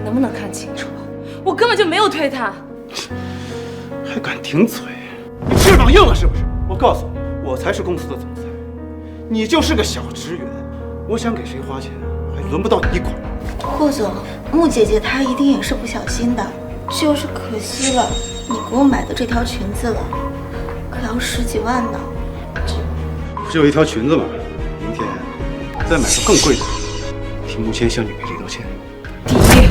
能不能看清楚？我根本就没有推他。还敢顶嘴？你翅膀硬了是不是？我告诉你，我才是公司的总裁，你就是个小职员。我想给谁花钱，还轮不到你管。霍总，穆姐姐她一定也是不小心的，就是可惜了，你给我买的这条裙子了，可要10几万呢。不就一条裙子吗？明天再买个更贵的，替穆谦向你赔礼道歉。第一，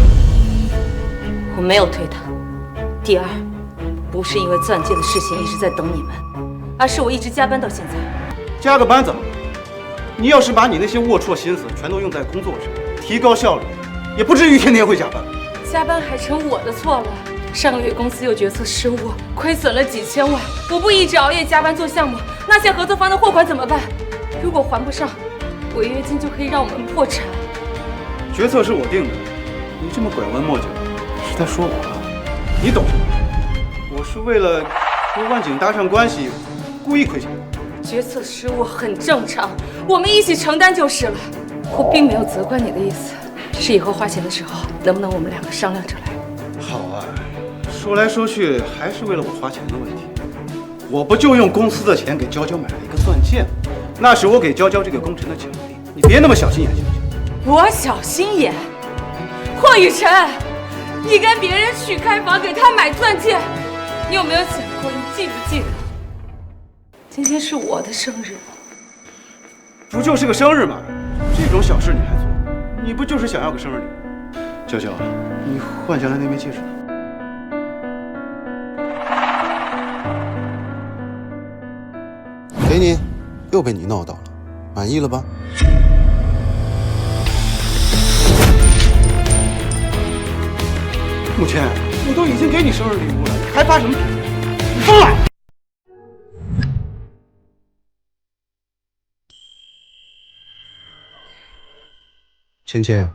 我没有推他；第二，不是因为钻戒的事情一直在等你们，而是我一直加班到现在。加个班怎么了？你要是把你那些龌龊心思全都用在工作上，提高效率，也不至于天天会加班。加班还成我的错了。上个月公司又决策失误，亏损了几千万。我不一直熬夜加班做项目，那些合作方的货款怎么办？如果还不上，违约金就可以让我们破产。决策是我定的，你这么拐弯抹角，是在说我？你懂什么？我是为了和万景搭上关系，故意亏钱。决策失误很正常，我们一起承担就是了。我并没有责怪你的意思，只是以后花钱的时候，能不能我们2个商量着来？好啊，说来说去还是为了我花钱的问题。我不就用公司的钱给娇娇买了一个钻戒吗？那是我给娇娇这个工程的奖励。你别那么小心眼行不行？我小心眼？霍雨辰，你跟别人去开房给他买钻戒，你有没有想过？你记不记得？今天是我的生日。不就是个生日吗？这种小事你还做？你不就是想要个生日礼物？娇娇，你换下来那枚戒指呢？给你，又被你闹到了，满意了吧？穆谦，我都已经给你生日礼物了，你还发什么脾气？你疯了！芊芊，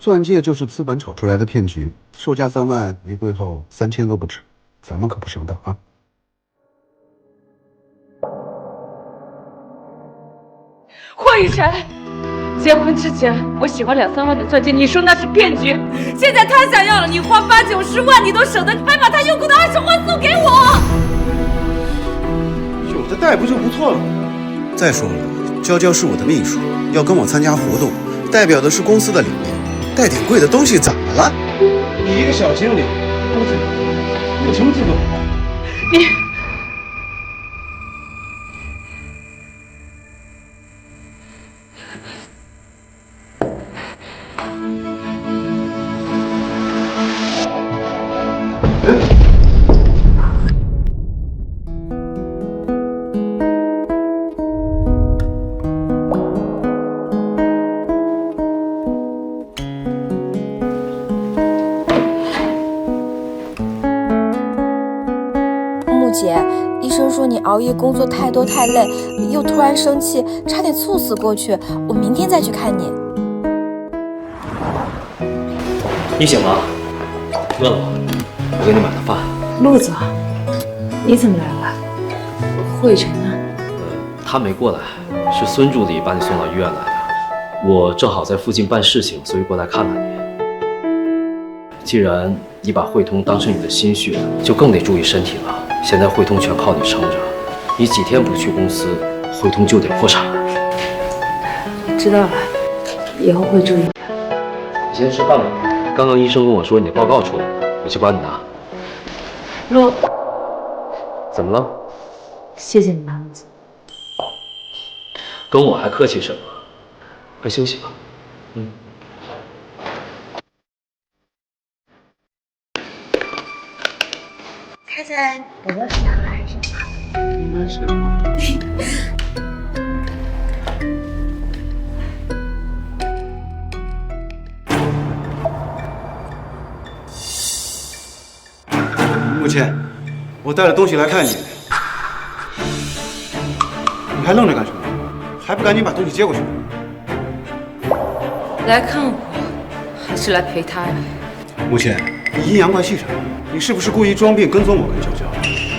钻戒就是资本炒出来的骗局，售价3万，离柜后3000都不止，咱们可不上当啊！霍雨辰，结婚之前我喜欢2、3万的钻戒，你说那是骗局。现在他想要了，你花8、90万你都舍得，还把他用过的20万送给我。有的带不就不错了吗？再说了，娇娇是我的秘书，要跟我参加活动，代表的是公司的理念，带点贵的东西怎么了？你一个小经理，公司有什么资格？你。姐，医生说你熬夜工作太多太累，又突然生气，差点猝死过去。我明天再去看你。你醒了？饿了吗？我给你买了饭。陆总，你怎么来了？霍雨辰呢？他没过来，是孙助理把你送到医院来的。我正好在附近办事情，所以过来看看你。既然你把汇通当成你的心血，就更得注意身体了。现在汇通全靠你撑着，你几天不去公司，汇通就得破产。知道了，以后会注意。你先吃饭吧。刚刚医生跟我说你的报告出来了，我去帮你拿。陆，怎么了？谢谢你们。跟我还客气什么？快休息吧。看在我的小孩上，应该是。穆谦，我带了东西来看你，你还愣着干什么？还不赶紧把东西接过去？来看我，还是来陪他呀？穆谦，你阴阳怪气什么？你是不是故意装病跟踪我跟娇娇？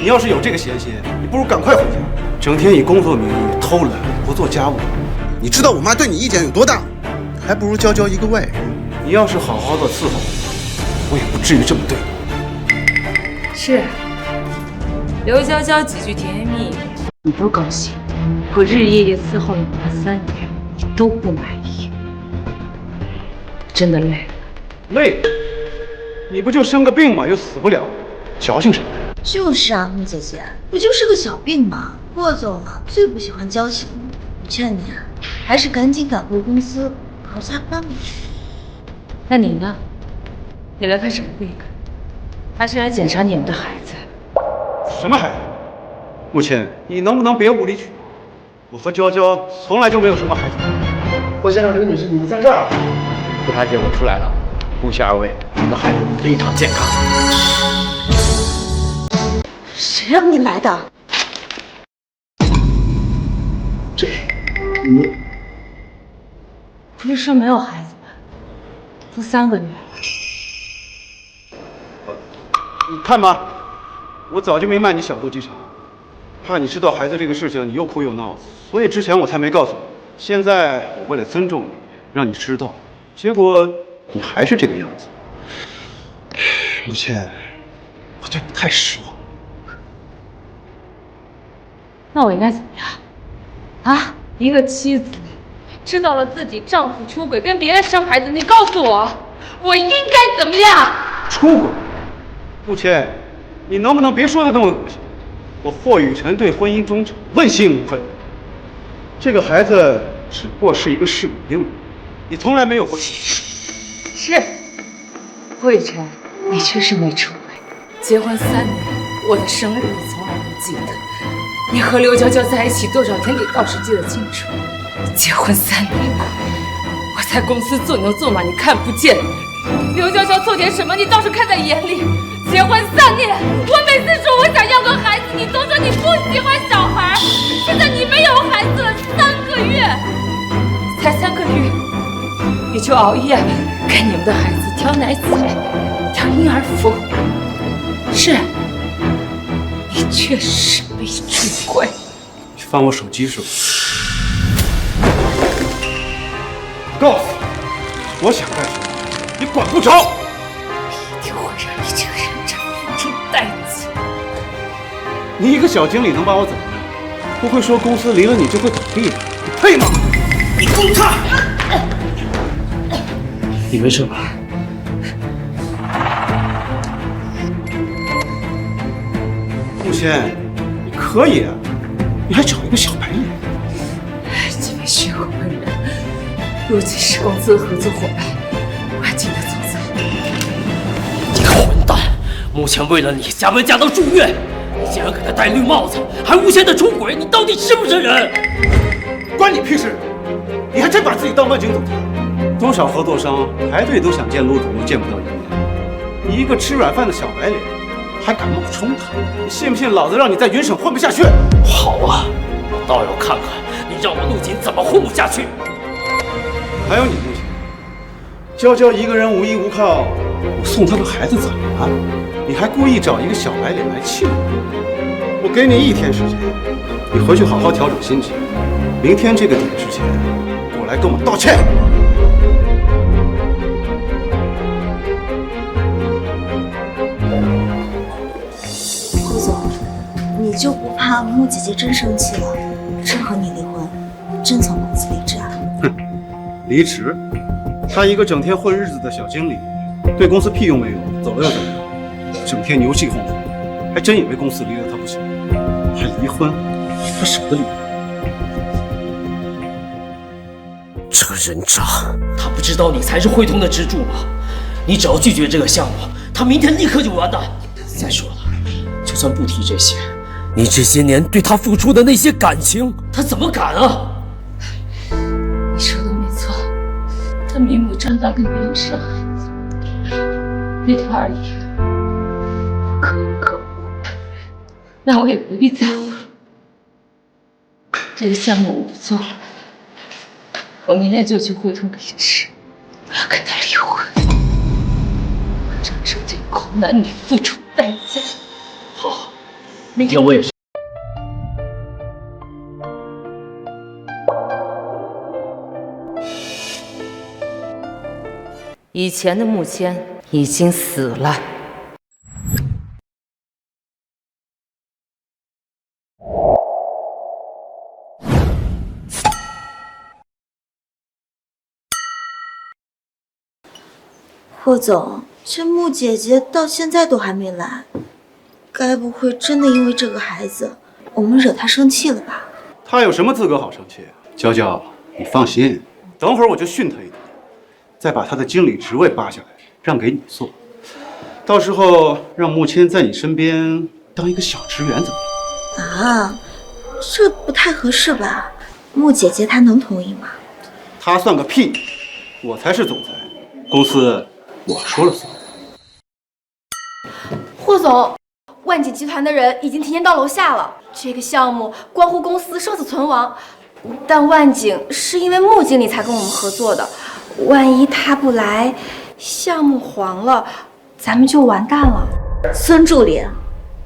你要是有这个闲心，你不如赶快回家，整天以工作名义偷懒不做家务。你知道我妈对你意见有多大？还不如娇娇一个外人。你要是好好的伺候我，我也不至于这么对我。是，刘娇娇几句甜言蜜语，你都高兴；我日夜伺候你们3年，你都不满意，真的累了。累？你不就生个病吗？又死不了，矫情什么？就是啊，木姐姐，不就是个小病吗？霍总啊，最不喜欢矫情。我劝你啊，还是赶紧赶回公司好加班吧。那你呢？你来看什么病？还是来检查你们的孩子？什么孩子？穆倩，你能不能别无理取闹？我和娇娇从来就没有什么孩子。霍先生，刘女士，你们在这儿。复查结果出来了，不下2位，您的孩子非常健康。谁让你来的？你不是说没有孩子吗？都3个月了。你看吧，我早就明白你小肚鸡肠，怕你知道孩子这个事情，你又哭又闹，所以之前我才没告诉你。现在我为了尊重你，让你知道，结果你还是这个样子。陆倩，我对你太失望。那我应该怎么样？啊，一个妻子知道了自己丈夫出轨跟别人生孩子，你告诉我，我应该怎么样？出轨？陆倩，你能不能别说的那么恶心？我霍雨辰对婚姻忠诚，问心无愧。这个孩子只不过是一个试病，你从来没有过。是，霍雨辰，你确实没出轨。结婚3年，我的生日你从来不记得。你和刘娇娇在一起多少天，你倒是记得清楚。结婚3年，我在公司做牛做马，你看不见；刘娇娇做点什么，你倒是看在眼里。结婚3年，我每次说我想要个孩子，你都说你不喜欢小孩。现在你没有孩子了，3个月，才3个月，你就熬夜给你们的孩子挑奶彩、挑婴儿服。是，你确实没出轨。你翻我手机是吧？告诉你，我想干什么，你管不着。一定会让你这个人渣付出代价。你一个小经理能把我怎么样？不会说公司离了你就会倒闭吧？你配吗？你滚开！你没事吧？陆谦，你可以啊，你还找一个小白脸。这位血口本人，如今是公司的合作伙伴，关键的总裁。你个混蛋！目前为了你加班加到住院，你竟然给他戴绿帽子，还无限的出轨，你到底是不是人？关你屁事！你还真把自己当万景总裁？多少合作商排队都想见陆总，又见不到一面。你一个吃软饭的小白脸，还敢冒充他？你信不信老子让你在云省混不下去？好啊，我倒要看看你让我陆锦怎么混不下去。还有你陆锦，娇娇一个人无依无靠，我送她的孩子怎么了？你还故意找一个小白脸来气我？我给你1天时间，你回去好好调整心情。明天这个点之前，过来跟我道歉。霍总，你就不怕穆姐姐真生气了，真和你离婚，真从公司离职啊？哼，离职？他一个整天混日子的小经理，对公司屁用没有？走了又怎么样？整天牛气哄哄，还真以为公司离了他不行？还离婚？他舍得离？这个人渣，他不知道你才是汇通的支柱吗？你只要拒绝这个项目，他明天立刻就完蛋。再说了，就算不提这些，你这些年对他付出的那些感情，他怎么敢啊？你说的没错，他明目张胆跟别人生孩子，对他而言，我可有可无，那我也不必在乎了。这个项目我不做了，我明天就去汇通离职，我要跟他离婚，我承受这苦男女付出代价。好，明天我也是。以前的穆谦已经死了。霍总，这穆姐姐到现在都还没来，该不会真的因为这个孩子，我们惹她生气了吧？她有什么资格好生气？娇娇，你放心，等会儿我就训她一顿，再把她的经理职位扒下来，让给你做。到时候让穆谦在你身边当一个小职员怎么样？啊，这不太合适吧？穆姐姐她能同意吗？她算个屁，我才是总裁，公司我说了算。霍总，万锦集团的人已经提前到楼下了。这个项目关乎公司生死存亡，但万锦是因为穆经理才跟我们合作的，万一他不来，项目黄了，咱们就完蛋了。孙助理，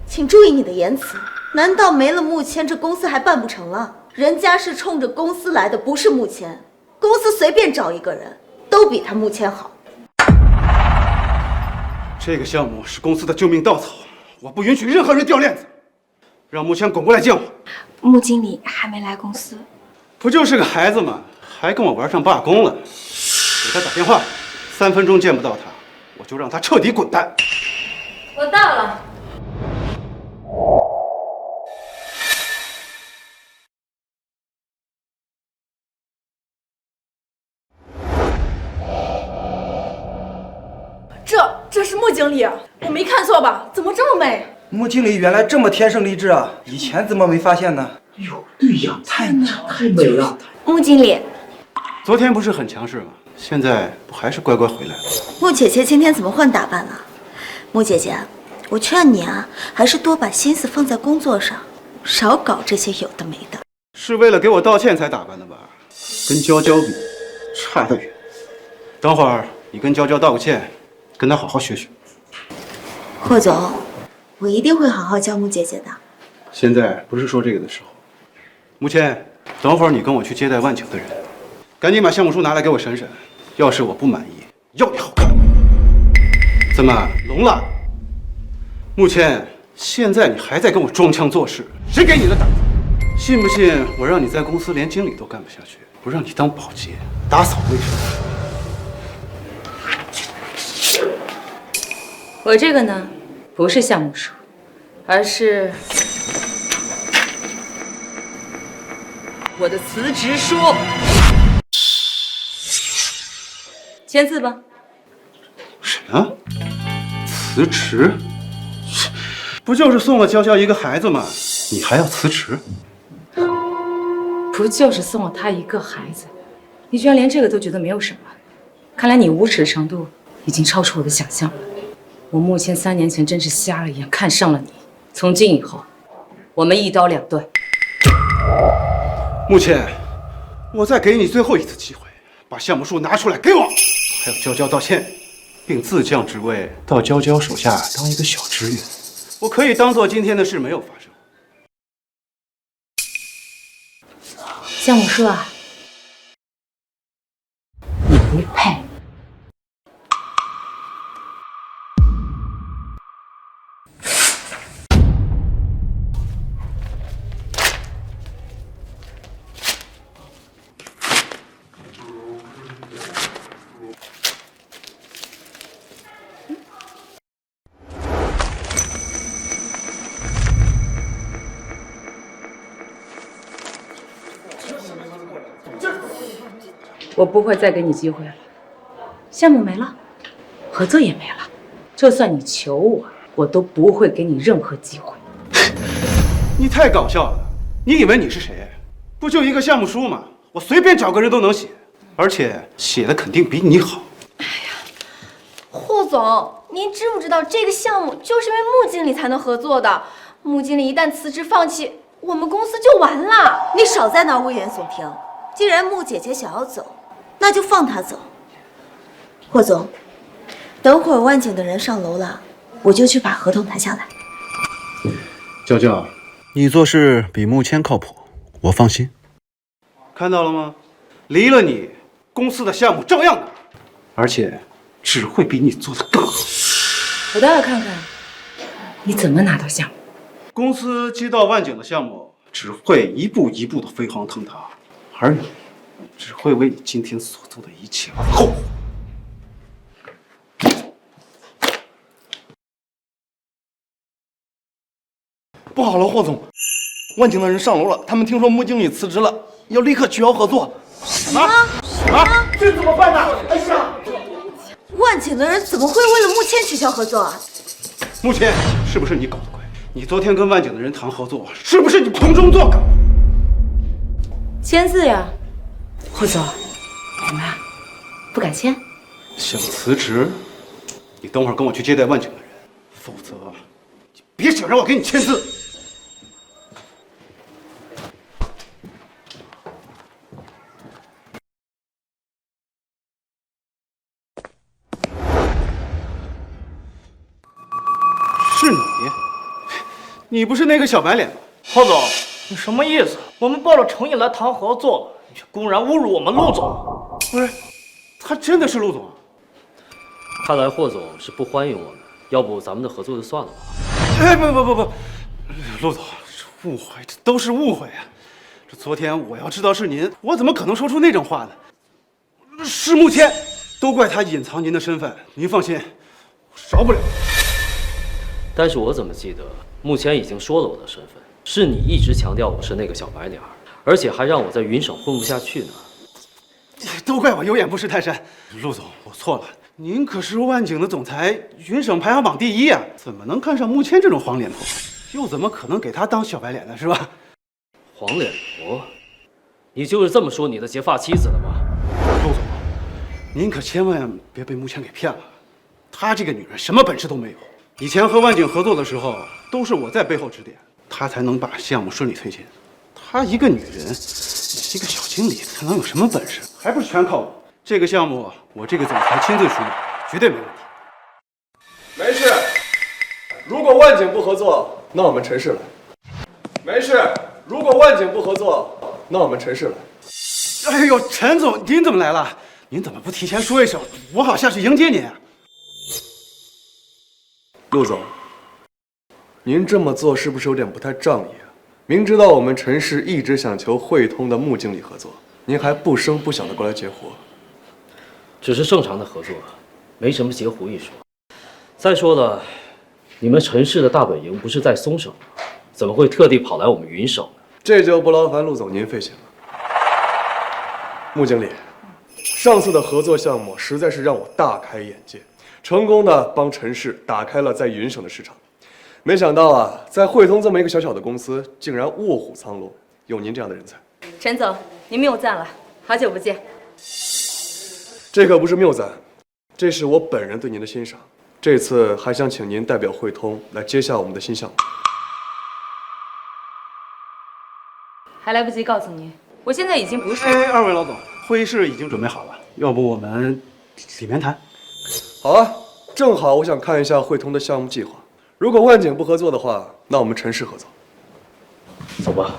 请注意你的言辞。难道没了穆谦，这公司还办不成了？人家是冲着公司来的，不是穆谦。公司随便找一个人，都比他穆谦好。这个项目是公司的救命稻草，我不允许任何人掉链子。让穆谦滚过来见我。穆经理还没来公司，不就是个孩子吗？还跟我玩上罢工了？给他打电话，3分钟见不到他，我就让他彻底滚蛋。我到了。这是穆经理，我没看错吧？怎么这么美？穆经理原来这么天生丽质啊！以前怎么没发现呢？哎呦，对呀，太美了。穆经理，昨天不是很强势吗？现在不还是乖乖回来了？穆姐姐今天怎么换打扮了？穆姐姐，我劝你啊，还是多把心思放在工作上，少搞这些有的没的。是为了给我道歉才打扮的吧？跟娇娇比，差得远。等会儿你跟娇娇道个歉，跟她好好学学。霍总，我一定会好好教穆姐姐的。现在不是说这个的时候。穆谦，等会儿你跟我去接待万景的人，赶紧把项目书拿来给我审审。要是我不满意，要你好看。怎么聋了？穆谦，现在你还在跟我装腔作势，谁给你的胆子？信不信我让你在公司连经理都干不下去，不让你当保洁、打扫卫生？我这个呢，不是项目书，而是我的辞职书。签字吧。什么？辞职？不就是送了娇娇一个孩子吗？你还要辞职？不就是送了他一个孩子？你居然连这个都觉得没有什么？看来你无耻的程度已经超出我的想象了。我穆谦3年前真是瞎了眼，看上了你。从今以后，我们一刀两断。穆谦，我再给你最后一次机会，把项目书拿出来给我，还有娇娇道歉，并自降职位到娇娇手下当一个小职员。我可以当做今天的事没有发生。项目书啊，你不配。我不会再给你机会了，项目没了，合作也没了，就算你求我，我都不会给你任何机会。你太搞笑了！你以为你是谁？不就一个项目书吗？我随便找个人都能写，而且写的肯定比你好。霍总，您知不知道这个项目就是因为穆经理才能合作的？穆经理一旦辞职放弃，我们公司就完了。你少在那危言耸听。既然穆姐姐想要走，那就放她走。霍总，等会儿万景的人上楼了，我就去把合同谈下来。娇娇，你做事比穆谦靠谱，我放心。看到了吗？离了你，公司的项目照样拿，而且只会比你做的更好。我倒要看看你怎么拿到项目。公司接到万景的项目，只会一步一步的飞黄腾达，而你只会为你今天所做的一切而后悔。不好了，霍总，万景的人上楼了，他们听说穆经理辞职了，要立刻取消合作。什么？这怎么办呢？哎呀！万景的人怎么会为了穆谦取消合作啊？穆谦，是不是你搞的鬼？你昨天跟万景的人谈合作，是不是你从中作梗？签字呀，霍总，怎么样？不敢签？想辞职？你等会儿跟我去接待万景的人，否则你别想让我给你签字。是你？你不是那个小白脸吗？霍总，你什么意思？我们抱着诚意来谈合作，你却公然侮辱我们陆总。不是，他真的是陆总？看来霍总是不欢迎我们，要不咱们的合作就算了吧。哎，不，陆总，这误会，这都是误会啊！这昨天我要知道是您，我怎么可能说出那种话呢？是穆谦，都怪他隐藏您的身份。您放心，我饶不了。但是我怎么记得穆谦已经说了我的身份？是你一直强调我是那个小白脸，而且还让我在云省混不下去呢。都怪我有眼不识泰山，陆总，我错了。您可是万景的总裁，云省排行榜第1啊，怎么能看上穆谦这种黄脸婆？又怎么可能给他当小白脸呢？是吧？黄脸婆，你就是这么说你的结发妻子的吗？陆总，您可千万别被穆谦给骗了，她这个女人什么本事都没有。以前和万景合作的时候，都是我在背后指点，她才能把项目顺利推进。她一个女人，一个小经理，她能有什么本事？还不是全靠我。这个项目我这个总裁亲自处理，绝对没问题。没事，如果万景不合作，那我们陈氏来。没事，如果万景不合作，那我们陈氏来。哎呦，陈总，您怎么来了？您怎么不提前说一声，我好下去迎接您啊？陆总，您这么做是不是有点不太仗义啊？明知道我们陈氏一直想求汇通的穆经理合作，您还不声不响的过来截胡。只是正常的合作，没什么截胡一说。再说了，你们陈氏的大本营不是在松省吗？怎么会特地跑来我们云省呢？这就不劳烦陆总您费心了。穆经理，上次的合作项目实在是让我大开眼界，成功的帮陈氏打开了在云省的市场。没想到啊，在汇通这么一个小小的公司，竟然卧虎藏龙，有您这样的人才。陈总，您谬赞了，好久不见。这可不是谬赞，这是我本人对您的欣赏。这次还想请您代表汇通来接下我们的新项目。还来不及告诉您，我现在已经不是……哎，二位老总，会议室已经准备好了，要不我们里面谈？好啊，正好我想看一下汇通的项目计划。如果万景不合作的话，那我们陈氏合作。走吧。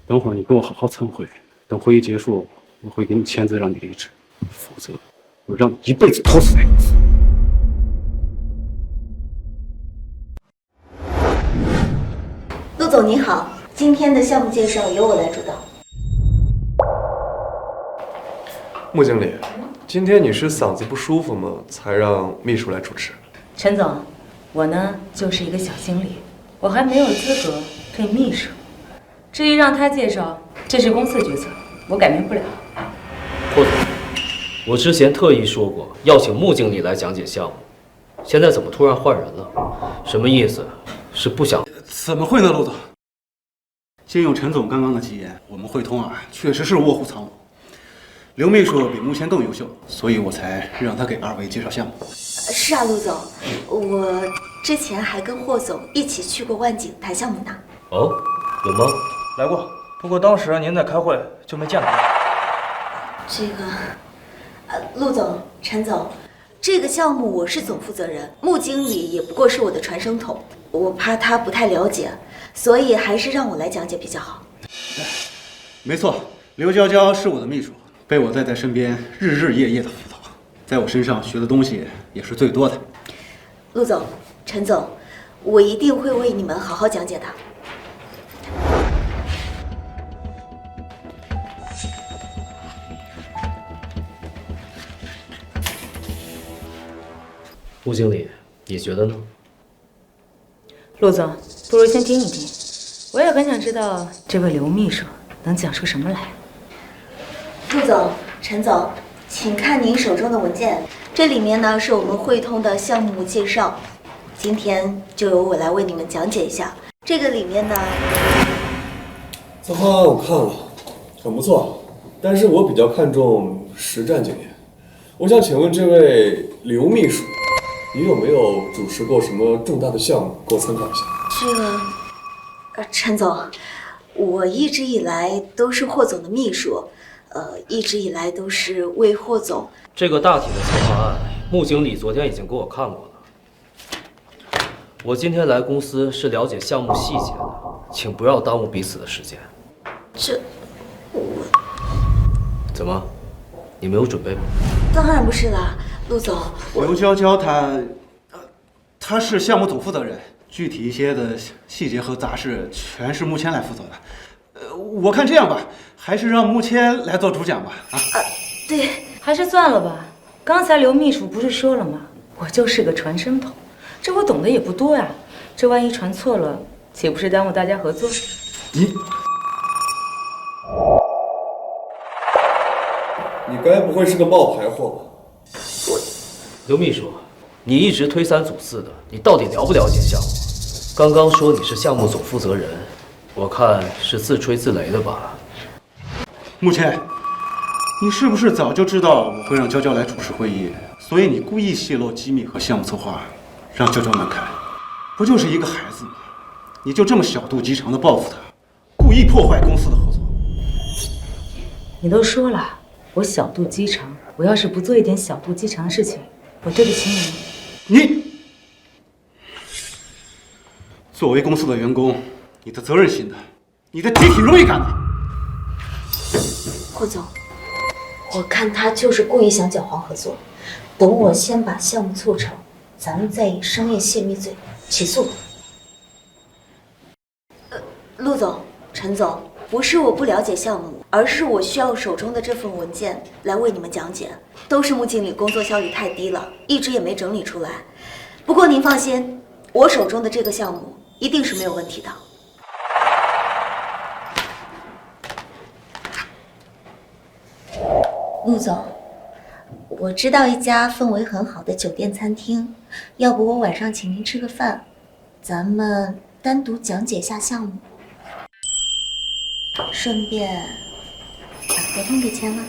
等会儿你跟我好好参会，等会议结束，我会给你签字让你离职，否则我让你一辈子拖死在公司。陆总您好，今天的项目介绍由我来主导。穆经理，今天你是嗓子不舒服吗？才让秘书来主持。陈总，我呢就是一个小经理，我还没有资格配秘书。至于让他介绍，这是公司的决策，我改变不了。霍总，我之前特意说过要请穆经理来讲解项目，现在怎么突然换人了？什么意思？是不想？怎么会呢，陆总？借用陈总刚刚的吉言，我们汇通啊，确实是卧虎藏龙。刘秘书比穆谦更优秀，所以我才让他给二位介绍项目。是啊，陆总，我之前还跟霍总一起去过万景谈项目呢。哦，有吗？来过，不过当时您在开会，就没见到。这个，陆总、陈总，这个项目我是总负责人，穆经理也不过是我的传声筒，我怕他不太了解，所以还是让我来讲解比较好。没错，刘娇娇是我的秘书，被我带在身边，日日夜夜的辅导，在我身上学的东西也是最多的。陆总、陈总，我一定会为你们好好讲解的。穆经理，你觉得呢？陆总，不如先听一听，我也很想知道这位刘秘书能讲出什么来。陆总、陈总，请看您手中的文件，这里面呢是我们汇通的项目介绍，今天就由我来为你们讲解一下。这个里面呢，策划案我看了，很不错，但是我比较看重实战经验。我想请问这位刘秘书，你有没有主持过什么重大的项目？给我参考一下。这个，陈总，我一直以来都是霍总的秘书，一直以来都是为霍总。这个大体的策划案，穆经理昨天已经给我看过了。我今天来公司是了解项目细节的，请不要耽误彼此的时间。怎么，你没有准备吗？当然不是啦，陆总。刘娇娇她是项目总负责人，具体一些的细节和杂事全是穆谦来负责的。我看这样吧，还是让穆谦来做主讲吧。对，还是算了吧。刚才刘秘书不是说了吗？我就是个传声筒，这我懂得也不多呀。这万一传错了，岂不是耽误大家合作？你该不会是个冒牌货吧？刘秘书，你一直推三阻四的，你到底了不了解项目？刚刚说你是项目总负责人，我看是自吹自擂的吧？穆谦，你是不是早就知道我会让娇娇来主持会议，所以你故意泄露机密和项目策划，让娇娇难堪？不就是一个孩子吗？你就这么小肚鸡肠的报复他，故意破坏公司的合作？你都说了，我小肚鸡肠，我要是不做一点小肚鸡肠的事情，我对不起你。你作为公司的员工，你的责任心呢？你的集体荣誉感呢？霍总，我看他就是故意想搅黄合作。等我先把项目促成，咱们再以商业泄密罪起诉他。陆总、陈总，不是我不了解项目，而是我需要手中的这份文件来为你们讲解。都是穆经理工作效率太低了，一直也没整理出来。不过您放心，我手中的这个项目一定是没有问题的。陆总，我知道一家氛围很好的酒店餐厅，要不我晚上请您吃个饭，咱们单独讲解一下项目，顺便把合同给签了。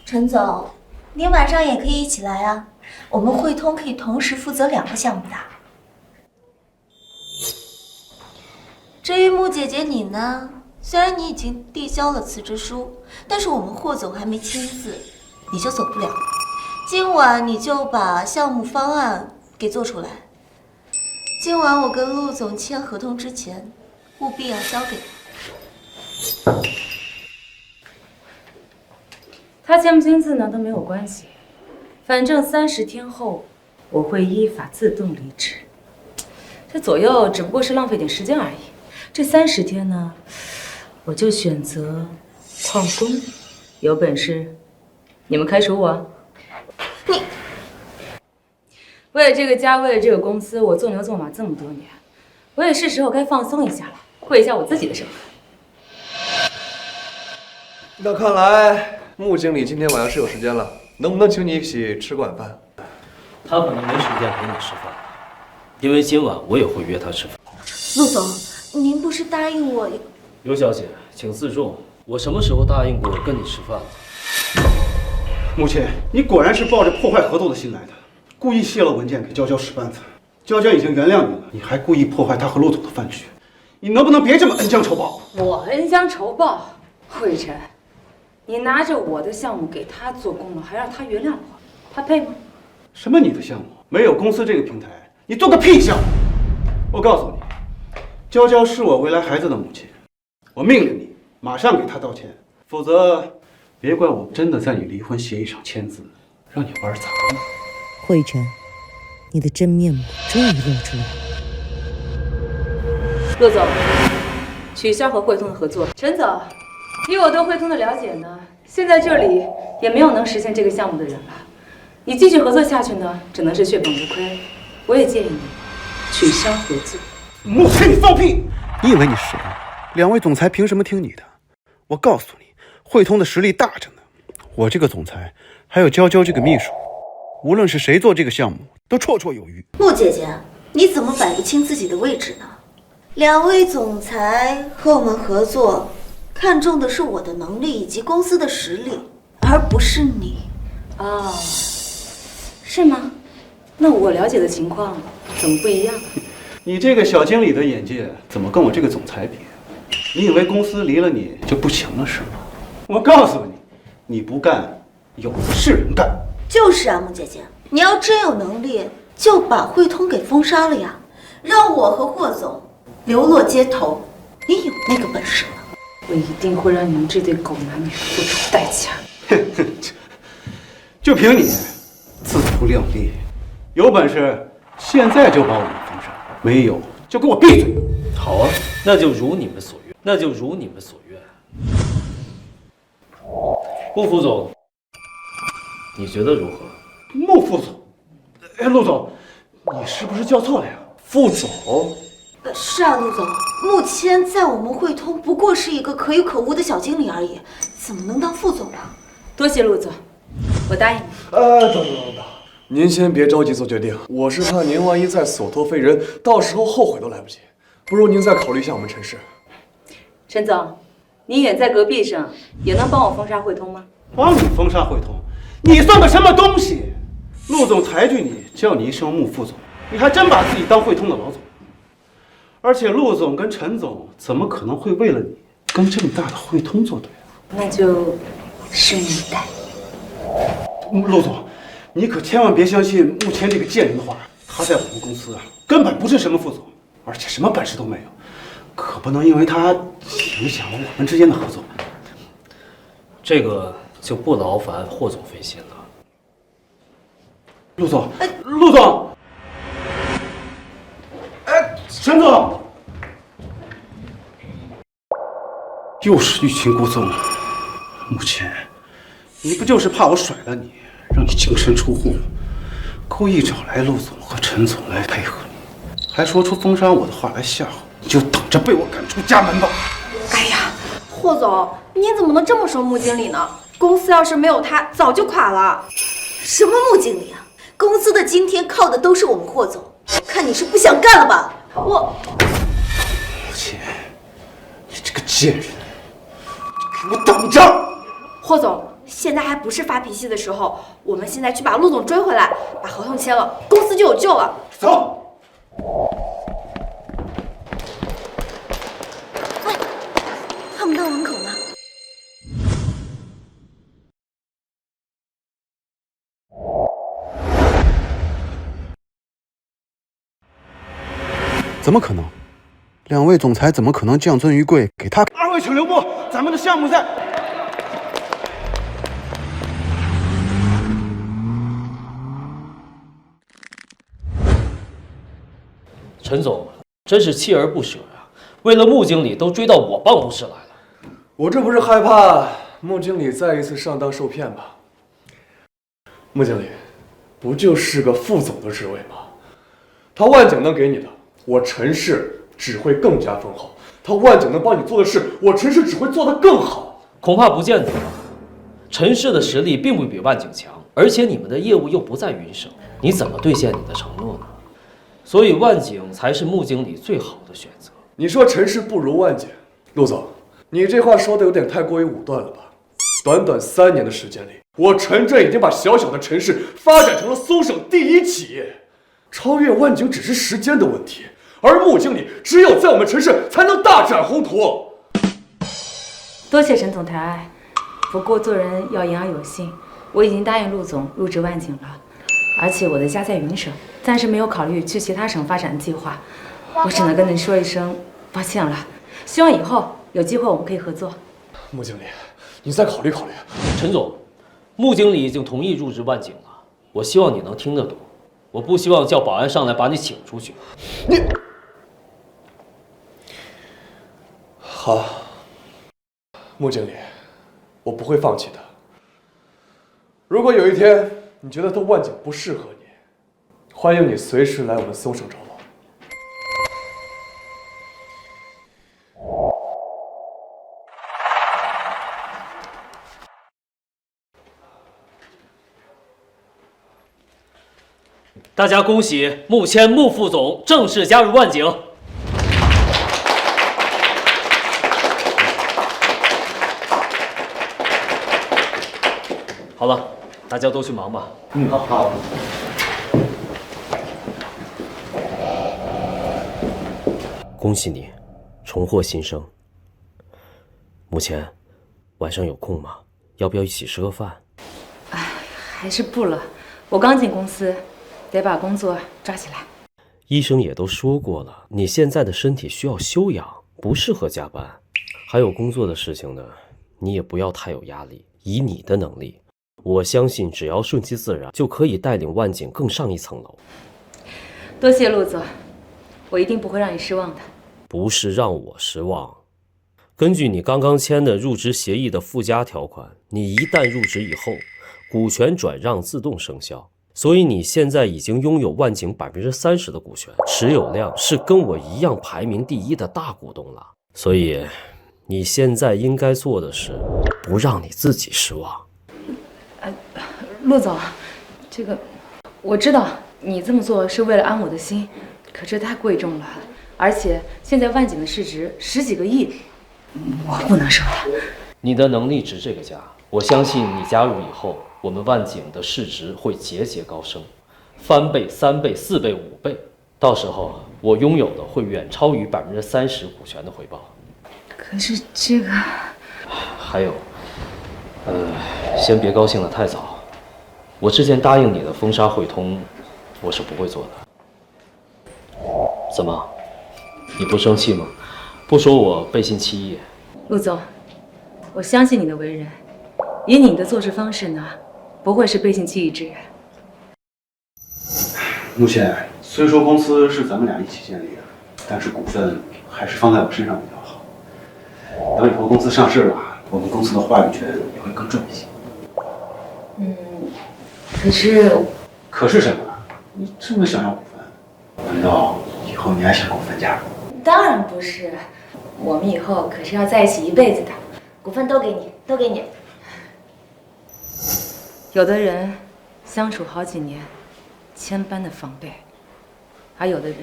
陈总，您晚上也可以一起来啊，我们汇通可以同时负责2个项目的。至于穆姐姐你呢，虽然你已经递交了辞职书，但是我们霍总还没签字，你就走不了。今晚你就把项目方案给做出来。今晚我跟陆总签合同之前，务必要交给我。他签不签字呢都没有关系，反正30天后我会依法自动离职。这左右只不过是浪费点时间而已。这30天呢，我就选择旷工，有本事你们开除我。你为了这个家，为了这个公司，我做牛做马这么多年，我也是时候该放松一下了，过一下我自己的生活。那看来穆经理今天晚上是有时间了，能不能请你一起吃个晚饭？他可能没时间陪你吃饭，因为今晚我也会约他吃饭。陆总，您不是答应我？刘小姐，请自重，我什么时候答应过跟你吃饭了？穆谦，你果然是抱着破坏合作的心来的，故意泄露文件给娇娇使绊子。娇娇已经原谅你了，你还故意破坏她和陆总的饭局，你能不能别这么恩将仇报？我恩将仇报？慧晨，你拿着我的项目给他做功了，还让他原谅我，他配吗？什么你的项目？没有公司这个平台，你做个屁项目！我告诉你，娇娇是我未来孩子的母亲，我命令你马上给他道歉，否则别怪我真的在你离婚协议上签字，让你玩砸了。慧晨，你的真面目终于露出来了。陆总，取消和汇通的合作。陈总，以我对汇通的了解呢，现在这里也没有能实现这个项目的人了。你继续合作下去呢，只能是血本无亏。我也建议你取消合作。穆倩，你放屁！你以为你是谁？两位总裁凭什么听你的？我告诉你，汇通的实力大着呢。我这个总裁，还有娇娇这个秘书，无论是谁做这个项目，都绰绰有余。穆姐姐，你怎么摆不清自己的位置呢？两位总裁和我们合作，看重的是我的能力以及公司的实力，而不是你。哦，是吗？那我了解的情况怎么不一样？你这个小经理的眼界怎么跟我这个总裁比？你以为公司离了你就不行了是吗？我告诉你，你不干，有的是人干。就是啊，穆姐姐，你要真有能力，就把汇通给封杀了呀，让我和霍总流落街头。你有那个本事吗？我一定会让你们这对狗男女付出代价。就凭你自不量力，有本事现在就把我们封杀，没有就给我闭嘴。好啊，那就如你们所愿，那就如你们所愿。穆副总，你觉得如何？穆副总，哎，陆总，你是不是叫错了呀？副总，是啊，陆总，穆谦在我们汇通不过是一个可有可无的小经理而已，怎么能当副总呢？多谢陆总，我答应你。等，您先别着急做决定，我是怕您万一再所托非人，到时候后悔都来不及。不如您再考虑一下我们陈氏。陈总，你远在隔壁省，也能帮我封杀汇通吗？帮你封杀汇通，你算个什么东西？陆总裁决你，叫你一声穆副总，你还真把自己当汇通的老总。而且陆总跟陈总怎么可能会为了你跟这么大的汇通作对啊？那就拭目以待。陆总，你可千万别相信穆谦这个贱人的话，他在我们公司啊，根本不是什么副总，而且什么本事都没有，可不能因为他影响了我们之间的合作。这个就不劳烦霍总费心了。陆总，陆总，陈总，又是欲擒故纵。穆谦，你不就是怕我甩了你，让你净身出户，故意找来陆总和陈总来配合你，还说出封杀我的话来吓唬你，就等着被我赶出家门吧。哎呀，霍总，您怎么能这么说穆经理呢？公司要是没有他，早就垮了。什么穆经理啊？公司的今天靠的都是我们霍总，看你是不想干了吧？穆谦，你这个贱人，给我等着！霍总，现在还不是发脾气的时候，我们现在去把陆总追回来，把合同签了，公司就有救了。走。哎，他们到门口了。怎么可能？两位总裁怎么可能降尊于贵，给他？二位请留步，咱们的项目在。陈总真是锲而不舍呀，为了穆经理都追到我办公室来了。我这不是害怕穆经理再一次上当受骗吧？穆经理，不就是个副总的职位吗？他万景能给你的，我陈氏只会更加丰厚；他万景能帮你做的事，我陈氏只会做得更好。恐怕不见得吧。陈氏的实力并不比万景强，而且你们的业务又不在云省，你怎么兑现你的承诺呢？所以万景才是穆经理最好的选择。你说陈氏不如万景，陆总，你这话说的有点太过于武断了吧？短短3年的时间里，我陈震已经把小小的陈氏发展成了苏省第1企业，超越万景只是时间的问题。而穆经理只有在我们陈氏才能大展宏图。多谢陈总抬爱，不过做人要言而有信，我已经答应陆总入职万景了，而且我的家在云省，暂时没有考虑去其他省发展的计划，我只能跟您说一声抱歉了。希望以后有机会我们可以合作。穆经理，你再考虑考虑。陈总，穆经理已经同意入职万景了，我希望你能听得懂，我不希望叫保安上来把你请出去。你好，穆经理，我不会放弃的。如果有一天你觉得他万景不适合你，欢迎你随时来我们松省找我。大家恭喜穆谦穆副总正式加入万景。好了，大家都去忙吧。好。恭喜你，重获新生。穆谦，晚上有空吗？要不要一起吃个饭？还是不了，我刚进公司，得把工作抓起来。医生也都说过了，你现在的身体需要休养，不适合加班。还有工作的事情呢，你也不要太有压力。以你的能力，我相信只要顺其自然，就可以带领万景更上一层楼。多谢陆总，我一定不会让你失望的。不是让我失望。根据你刚刚签的入职协议的附加条款，你一旦入职以后，股权转让自动生效。所以你现在已经拥有万景30%的股权，持有量是跟我一样排名第1的大股东了。所以你现在应该做的是不让你自己失望。陆总，这个我知道你这么做是为了安我的心，可这太贵重了，而且现在万景的市值10几个亿，我不能收他。你的能力值这个价，我相信你加入以后，我们万景的市值会节节高升，翻倍、3倍、4倍、5倍，到时候我拥有的会远超于30%股权的回报。可是这个……还有，先别高兴得太早。我之前答应你的封杀汇通，我是不会做的。怎么，你不生气吗？不说我背信弃义？陆总，我相信你的为人，以你的做事方式呢，不会是背信弃义之人。穆谦，虽说公司是咱们俩一起建立的，但是股份还是放在我身上比较好。等以后公司上市了，我们公司的话语权也会更重一些。可是什么？你这么想要股份，难道以后你还想跟我分家？当然不是，我们以后可是要在一起一辈子的，股份都给你，都给你。有的人相处好几年，千般的防备，而有的人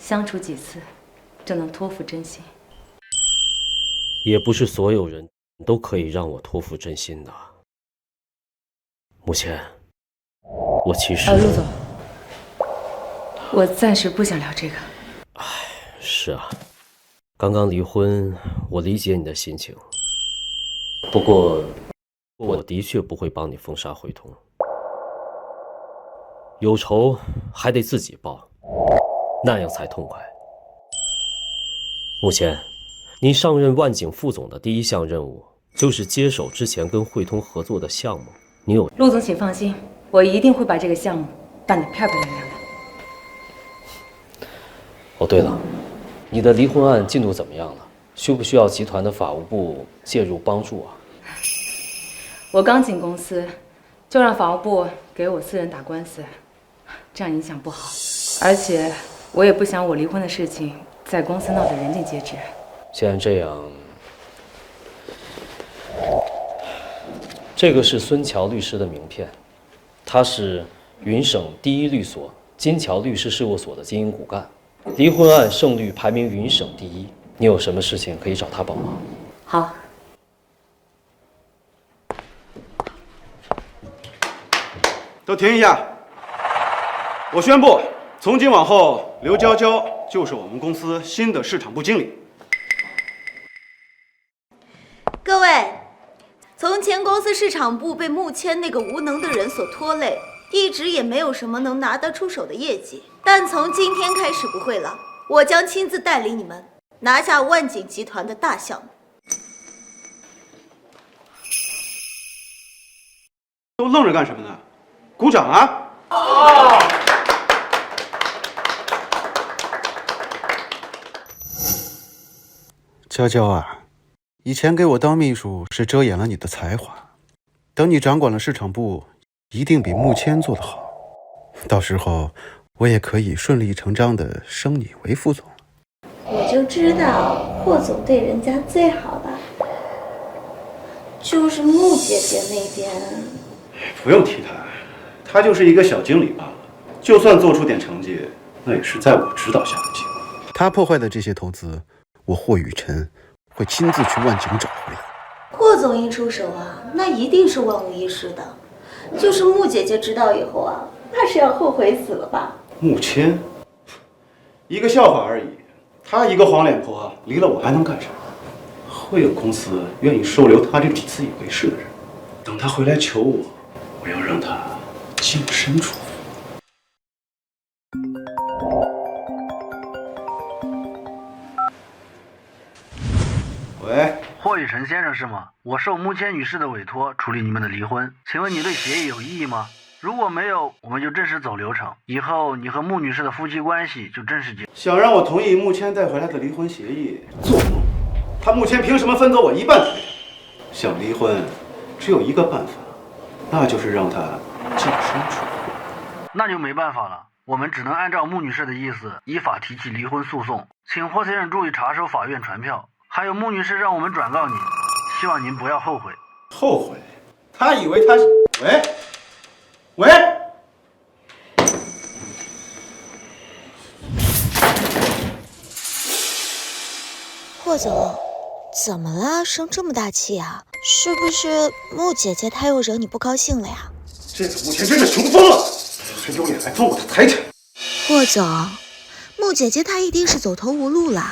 相处几次就能托付真心。也不是所有人都可以让我托付真心的。穆谦，我其实……陆总，我暂时不想聊这个。是啊，刚刚离婚，我理解你的心情。不过，我的确不会帮你封杀汇通。有仇还得自己报，那样才痛快。穆谦，您上任万景副总的第一项任务就是接手之前跟汇通合作的项目。你有？陆总，请放心，我一定会把这个项目办得漂漂亮亮的。哦，对了，你的离婚案进度怎么样了？需不需要集团的法务部介入帮助啊？我刚进公司，就让法务部给我私人打官司，这样影响不好。而且我也不想我离婚的事情在公司闹得人尽皆知。既然这样，这个是孙桥律师的名片，他是云省第一律所金桥律师事务所的经营骨干，离婚案胜率排名云省第一。你有什么事情可以找他帮忙。好。都停一下！我宣布，从今往后，刘娇娇就是我们公司新的市场部经理。各位，从前公司市场部被穆谦那个无能的人所拖累，一直也没有什么能拿得出手的业绩。但从今天开始不会了，我将亲自带领你们拿下万景集团的大项目。都愣着干什么呢？鼓掌啊！娇娇啊，以前给我当秘书是遮掩了你的才华，等你掌管了市场部，一定比穆谦做得好。到时候我也可以顺理成章地升你为副总。我就知道霍总对人家最好的就是穆姐姐那边。不用提他，他就是一个小经理罢了。就算做出点成绩，那也是在我指导下的结果。他破坏的这些投资，我霍雨辰会亲自去万景找回来。霍总一出手啊，那一定是万无一失的。就是穆姐姐知道以后啊，那是要后悔死了吧？穆谦，一个笑话而已。他一个黄脸婆，离了我还能干什么？会有公司愿意收留他这种自以为是的人。等他回来求我，我要让他净身出户。喂，霍雨辰先生是吗？我受穆谦女士的委托处理你们的离婚，请问你对协议有异议吗？如果没有，我们就正式走流程，以后你和穆女士的夫妻关系就正式结束。想让我同意穆谦带回来的离婚协议，做梦！他穆谦凭什么分走我一半财产？想离婚，只有一个办法，那就是让他净身出户。那就没办法了，我们只能按照穆女士的意思，依法提起离婚诉讼。请霍先生注意查收法院传票，还有穆女士让我们转告您，希望您不要后悔。后悔？他以为他是……喂，霍总，怎么了？生这么大气啊？是不是穆姐姐她又惹你不高兴了呀？这个穆谦真是穷疯了，还有脸来分我的财产。霍总，穆姐姐她一定是走投无路了，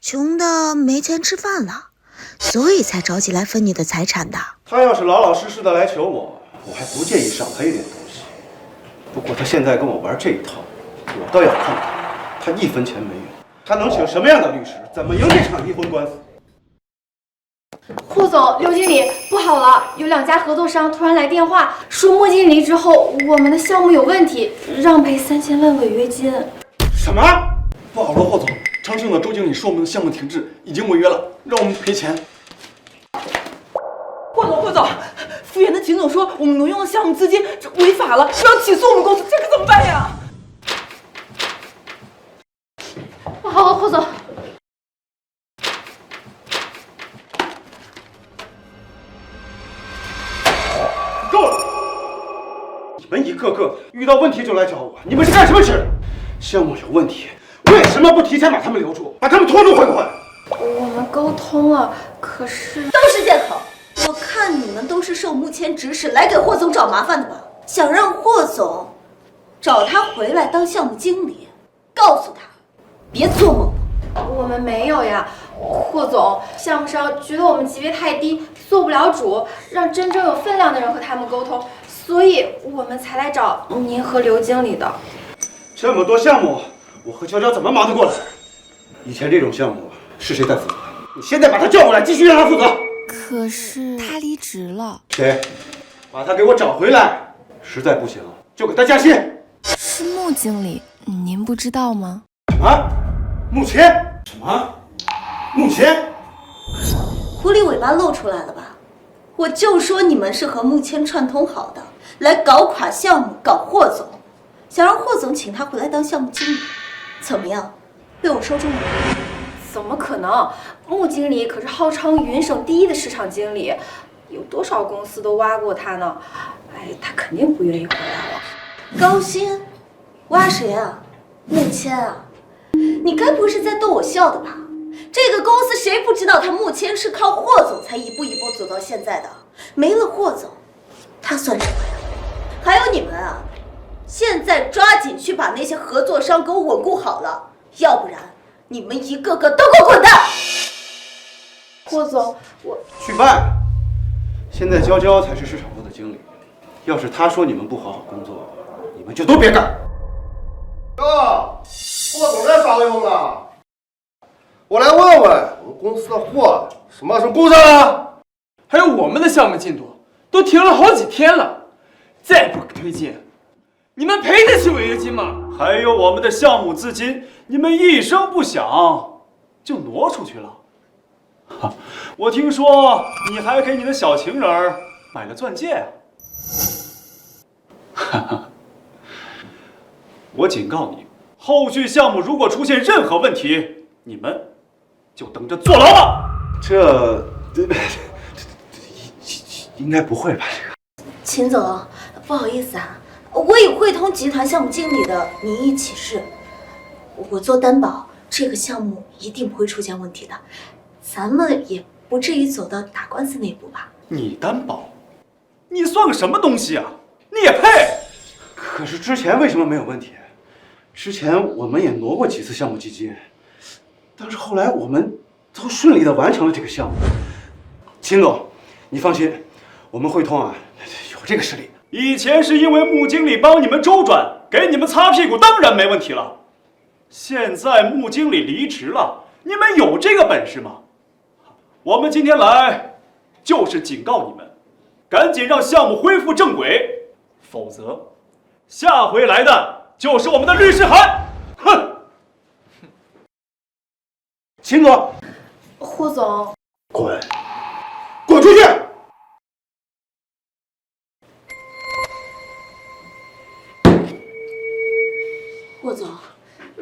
穷的没钱吃饭了，所以才着急来分你的财产的。他要是老老实实的来求我，我还不介意赏他一点东西。不过他现在跟我玩这一套，我倒要看看他一分钱没有，他能请什么样的律师，怎么赢这场离婚官司。霍总、刘经理，不好了，有2家合作商突然来电话，说穆经理离职后，我们的项目有问题，让赔3000万违约金。什么？不好了，霍总，昌盛的周经理说我们的项目停滞，已经违约了，让我们赔钱。霍总，复原的秦总说我们挪用的项目资金违法了，说要起诉我们公司，这可怎么办呀？好，霍总。够了！你们一个个遇到问题就来找我，你们是干什么吃的？项目有问题，为什么不提前把他们留住，把他们拖住会不会？我们沟通了，可是都是借口。我看你们都是受穆谦指使来给霍总找麻烦的吧？想让霍总找他回来当项目经理，告诉他别做梦。我们没有呀，霍总，项目商觉得我们级别太低，做不了主，让真正有分量的人和他们沟通，所以我们才来找您和刘经理的。这么多项目，我和娇娇怎么忙得过来？以前这种项目是谁在负责？你现在把他叫过来，继续让他负责。可是他离职了。谁？把他给我找回来。实在不行，就给他加薪。是穆经理，您不知道吗？什么？穆谦？什么？穆谦？狐狸尾巴露出来了吧？我就说你们是和穆谦串通好的，来搞垮项目，搞霍总，想让霍总请他回来当项目经理，怎么样？被我说中了。怎么可能？穆经理可是号称云省第1的市场经理，有多少公司都挖过他呢？哎，他肯定不愿意回来了。高薪？挖谁啊？穆谦啊？你该不是在逗我笑的吧？这个公司谁不知道他穆谦是靠霍总才一步一步走到现在的？没了霍总，他算什么呀？还有你们啊，现在抓紧去把那些合作商给我稳固好了，要不然你们一个个都给我滚蛋！霍总，我去办。现在娇娇才是市场部的经理，要是她说你们不好好工作，你们就都别干。哟，霍总在啥地方呢？我来问问我们公司的货什么时候供上啊？还有我们的项目进度都停了好几天了，再不推进，你们赔得起违约金吗？还有我们的项目资金，你们一声不响就挪出去了。哈，我听说你还给你的小情人买了钻戒啊！哈哈，我警告你，后续项目如果出现任何问题，你们就等着坐牢吧。这应该不会吧？秦总，不好意思啊，我以汇通集团项目经理的名义起誓，我做担保，这个项目一定不会出现问题的。咱们也不至于走到打官司那一步吧？你担保？你算个什么东西啊？你也配？可是之前为什么没有问题？之前我们也挪过几次项目基金，但是后来我们都顺利的完成了这个项目。秦总，你放心，我们汇通啊有这个实力。以前是因为穆经理帮你们周转，给你们擦屁股，当然没问题了。现在穆经理离职了，你们有这个本事吗？我们今天来就是警告你们，赶紧让项目恢复正轨，否则下回来的就是我们的律师函。哼！秦总，霍总，滚出去！霍总，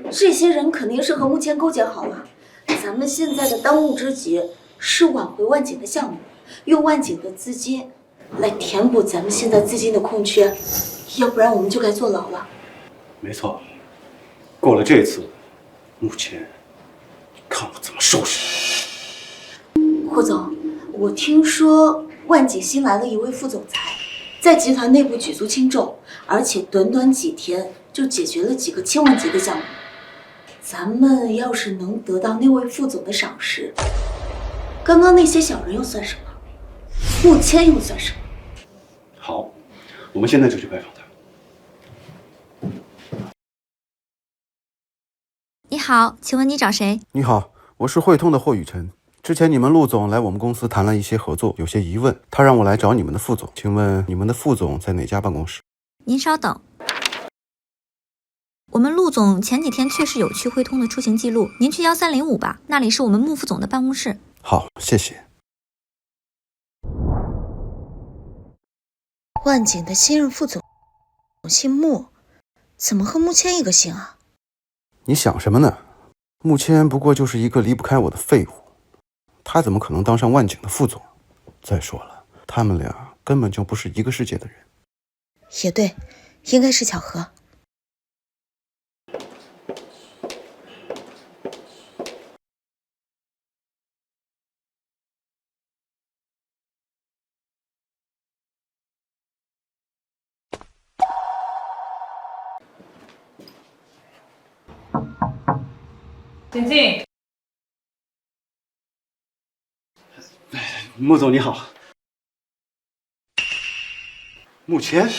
这些人肯定是和穆谦勾结好了。咱们现在的当务之急是挽回万景的项目，用万景的资金来填补咱们现在资金的空缺，要不然我们就该坐牢了。没错，过了这次，目前看我怎么收拾你。霍总，我听说万景新来了一位副总裁，在集团内部举足轻重，而且短短几天就解决了几个千万级的项目。咱们要是能得到那位副总的赏识，刚刚那些小人又算什么？穆谦又算什么？好，我们现在就去拜访他。你好，请问你找谁？你好，我是汇通的霍雨辰。之前你们陆总来我们公司谈了一些合作，有些疑问，他让我来找你们的副总。请问你们的副总在哪家办公室？您稍等。我们陆总前几天确实有去汇通的出行记录，您去1305吧，那里是我们穆副总的办公室。好，谢谢。万景的新任副总姓穆，怎么和穆谦一个姓啊？你想什么呢？穆谦不过就是一个离不开我的废物，他怎么可能当上万景的副总？再说了，他们俩根本就不是一个世界的人。也对，应该是巧合。请进。穆总你好。穆谦，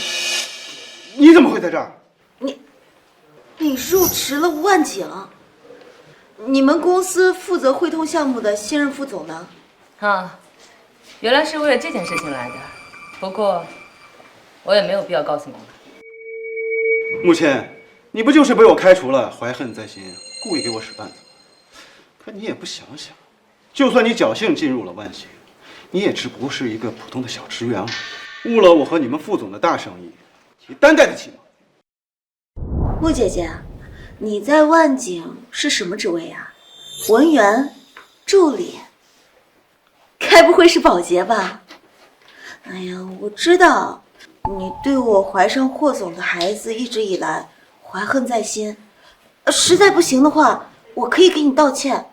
你怎么会在这儿？你入职了万景？你们公司负责汇通项目的新任副总呢？啊，原来是为了这件事情来的。不过，我也没有必要告诉你们。穆谦，你不就是被我开除了，怀恨在心，故意给我使绊子？可你也不想想，就算你侥幸进入了万兴，你也只不过是一个普通的小职员，误了我和你们副总的大生意，你担待得起吗？穆姐姐，你在万景是什么职位呀？文员、助理？该不会是保洁吧？哎呀，我知道你对我怀上霍总的孩子一直以来怀恨在心，实在不行的话，我可以给你道歉。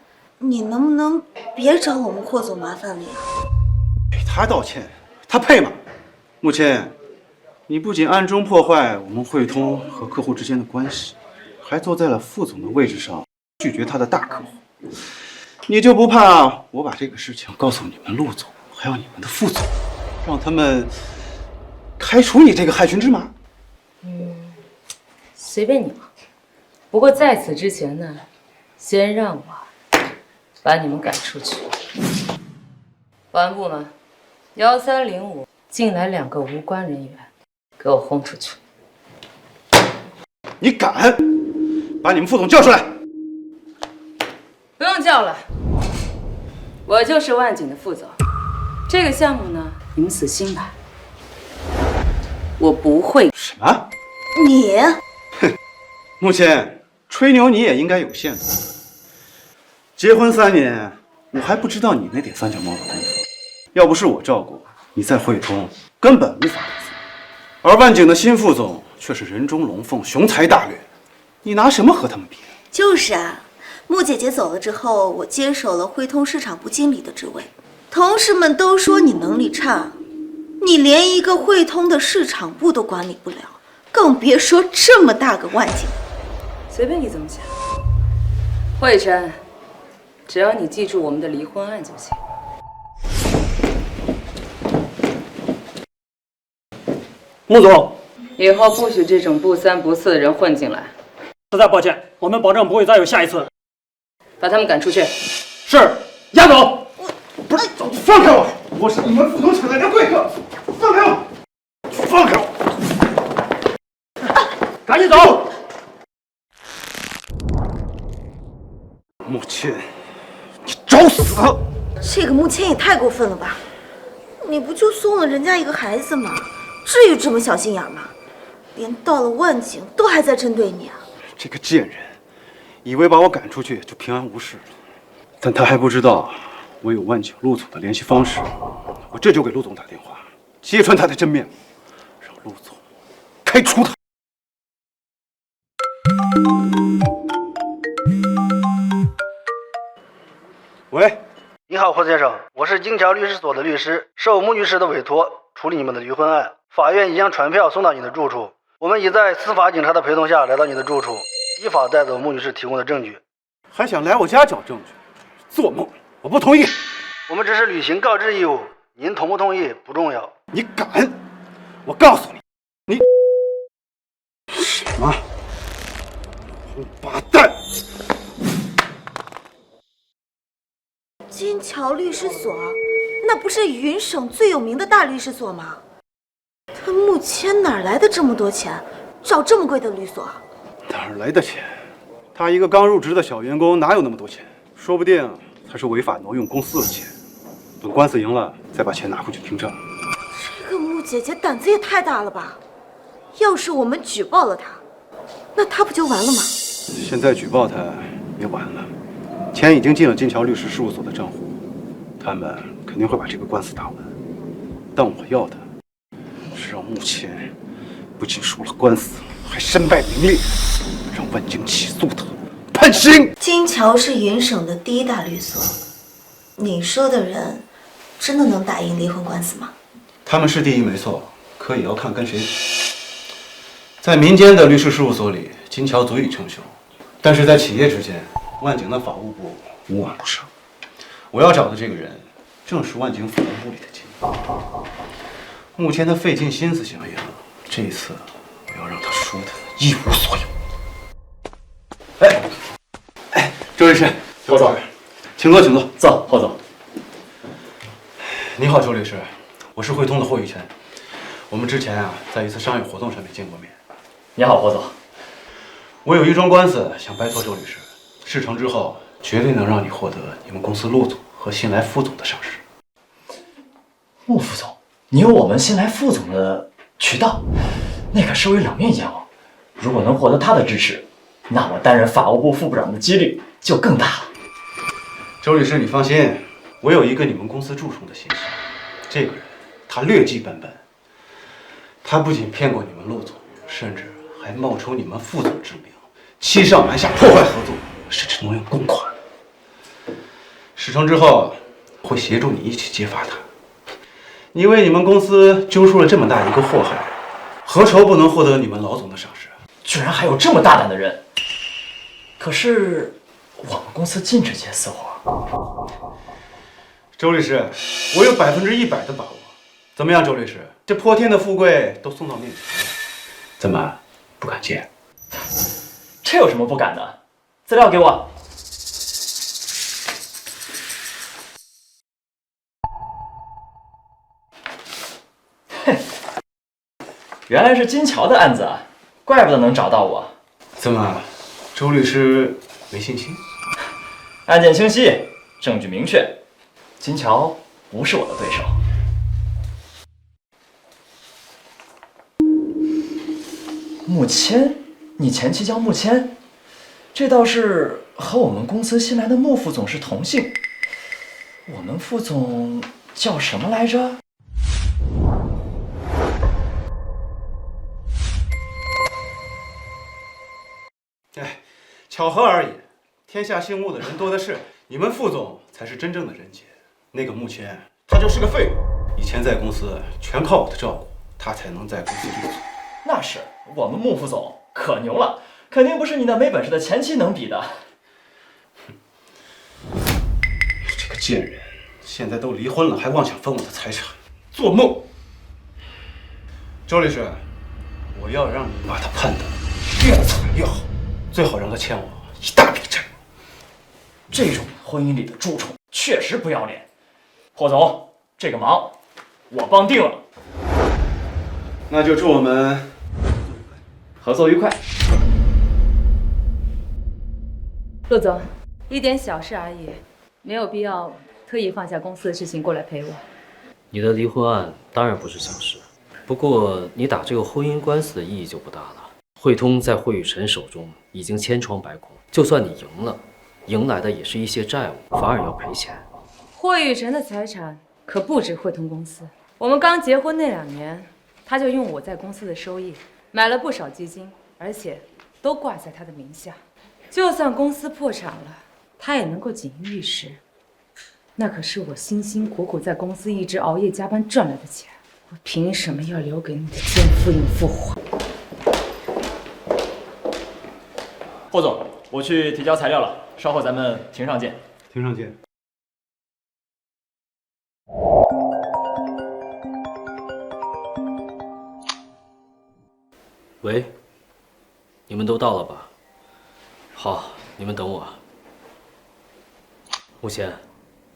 你能不能别找我们霍总麻烦了呀？给他道歉，他配吗？穆谦，你不仅暗中破坏我们汇通和客户之间的关系，还坐在了副总的位置上，拒绝他的大客户。你就不怕我把这个事情告诉你们陆总，还有你们的副总，让他们开除你这个害群之马？随便你嘛。不过在此之前呢，先让我把你们赶出去。保安部门，1305进来2个无关人员，给我轰出去！你敢？把你们副总叫出来！不用叫了，我就是万景的副总。这个项目呢，你们死心吧。我不会。什么？你？哼，穆谦，吹牛你也应该有限度。结婚3年，我还不知道你那点三脚猫的功夫。要不是我照顾，你在汇通根本无法立足。而万景的新副总却是人中龙凤，雄才大略，你拿什么和他们比？就是啊，穆姐姐走了之后，我接手了汇通市场部经理的职位。同事们都说你能力差，你连一个汇通的市场部都管理不了，更别说这么大个万景。随便你怎么想。慧琛，只要你记住我们的离婚案就行。穆总，以后不许这种不三不四的人混进来。实在抱歉，我们保证不会再有下一次。把他们赶出去。是，押走。不是，放开我！我是你们副总请来的贵客，放开我！放开我！赶紧走！穆谦，你找死！这个穆谦也太过分了吧！你不就送了人家一个孩子吗？至于这么小心眼吗？连到了万景都还在针对你啊！这个贱人，以为把我赶出去就平安无事了，但他还不知道我有万景陆总的联系方式。我这就给陆总打电话，揭穿他的真面目，让陆总开除他。喂，你好，霍先生，我是金桥律师所的律师，受穆女士的委托处理你们的离婚案。法院已将传票送到你的住处，我们已在司法警察的陪同下来到你的住处，依法带走穆女士提供的证据。还想来我家找证据？做梦！我不同意。我们只是履行告知义务，您同不同意不重要。你敢？我告诉你，你什么王八蛋！金桥律师所，那不是云省最有名的大律师所吗？他穆谦哪来的这么多钱，找这么贵的律所？哪来的钱？他一个刚入职的小员工，哪有那么多钱？说不定他是违法挪用公司的钱。等官司赢了，再把钱拿回去平账。这个穆姐姐胆子也太大了吧！要是我们举报了她，那她不就完了吗？现在举报他也晚了，钱已经进了金桥律师事务所的账户，他们肯定会把这个官司打完。但我要的是让穆谦不仅输了官司，还身败名裂，让万景起诉他，判刑。金桥是云省的第一大律所，你说的人真的能打赢离婚官司吗？他们是第一没错，可也要看跟谁比。在民间的律师事务所里，金桥足以称雄，但是在企业之间，万景的法务部无往不胜。我要找的这个人，正是万景法务部里的经理。目前他费尽心思想赢，这一次我要让他输得一无所有。周律师，霍总，请坐，请坐。坐，霍总。你好，周律师，我是汇通的霍玉琛。我们之前在一次商业活动上面见过面。你好，霍总。我有一桩官司想拜托周律师，事成之后绝对能让你获得你们公司陆总和新来副总的赏识。穆副总，你有我们新来副总的渠道，那可是位两面烟王。如果能获得他的支持，那我担任法务部副部长的几率就更大了。周律师，你放心，我有一个你们公司蛀虫的信息。这个人他劣迹斑斑，他不仅骗过你们陆总，甚至还冒充你们副总之名，欺上瞒下，破坏合作，甚至挪用公款。事成之后，会协助你一起揭发他。你为你们公司揪出了这么大一个祸害，何愁不能获得你们老总的赏识？居然还有这么大胆的人！可是我们公司禁止接私活。周律师，我有100%的把握。怎么样，周律师？这泼天的富贵都送到面前了，怎么不敢接？这有什么不敢的？资料给我。原来是金桥的案子啊，怪不得能找到我。怎么，周律师没信心？案件清晰，证据明确，金桥不是我的对手。穆谦，你前妻叫穆谦，这倒是和我们公司新来的穆副总是同姓。我们副总叫什么来着？哎，巧合而已。天下姓穆的人多的是，你们副总才是真正的人杰。那个穆谦，他就是个废物。以前在公司全靠我的照顾，他才能在公司立足。那是，我们穆副总可牛了，肯定不是你那没本事的前妻能比的。这个贱人，现在都离婚了，还妄想分我的财产，做梦！周律师，我要让你把他判得越惨越好，最好让他欠我一大笔债。这种婚姻里的蛀虫确实不要脸。霍总，这个忙我帮定了。那就祝我们合作愉快。陆总，一点小事而已，没有必要特意放下公司的事情过来陪我。你的离婚案当然不是小事，不过你打这个婚姻官司的意义就不大了。汇通在惠宇辰手中已经千疮百孔，就算你赢了，迎来的也是一些债务，反而要赔钱。惠宇辰的财产可不止汇通公司，我们刚结婚那2年，他就用我在公司的收益买了不少基金，而且都挂在他的名下。就算公司破产了，他也能够锦衣玉食。那可是我辛辛苦苦在公司一直熬夜加班赚来的钱，我凭什么要留给你的奸夫淫妇还？霍总，我去提交材料了，稍后咱们庭上见。庭上见。喂，你们都到了吧？好，你们等我。穆谦，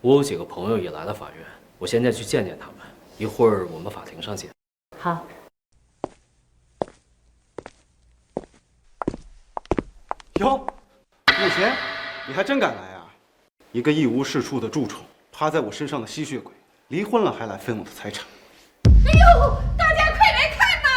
我有几个朋友也来了法院，我现在去见见他们，一会儿我们法庭上见。好。哟，穆谦，你还真敢来啊！一个一无是处的蛀虫，趴在我身上的吸血鬼，离婚了还来分我的财产。哎呦，大家快来看呐！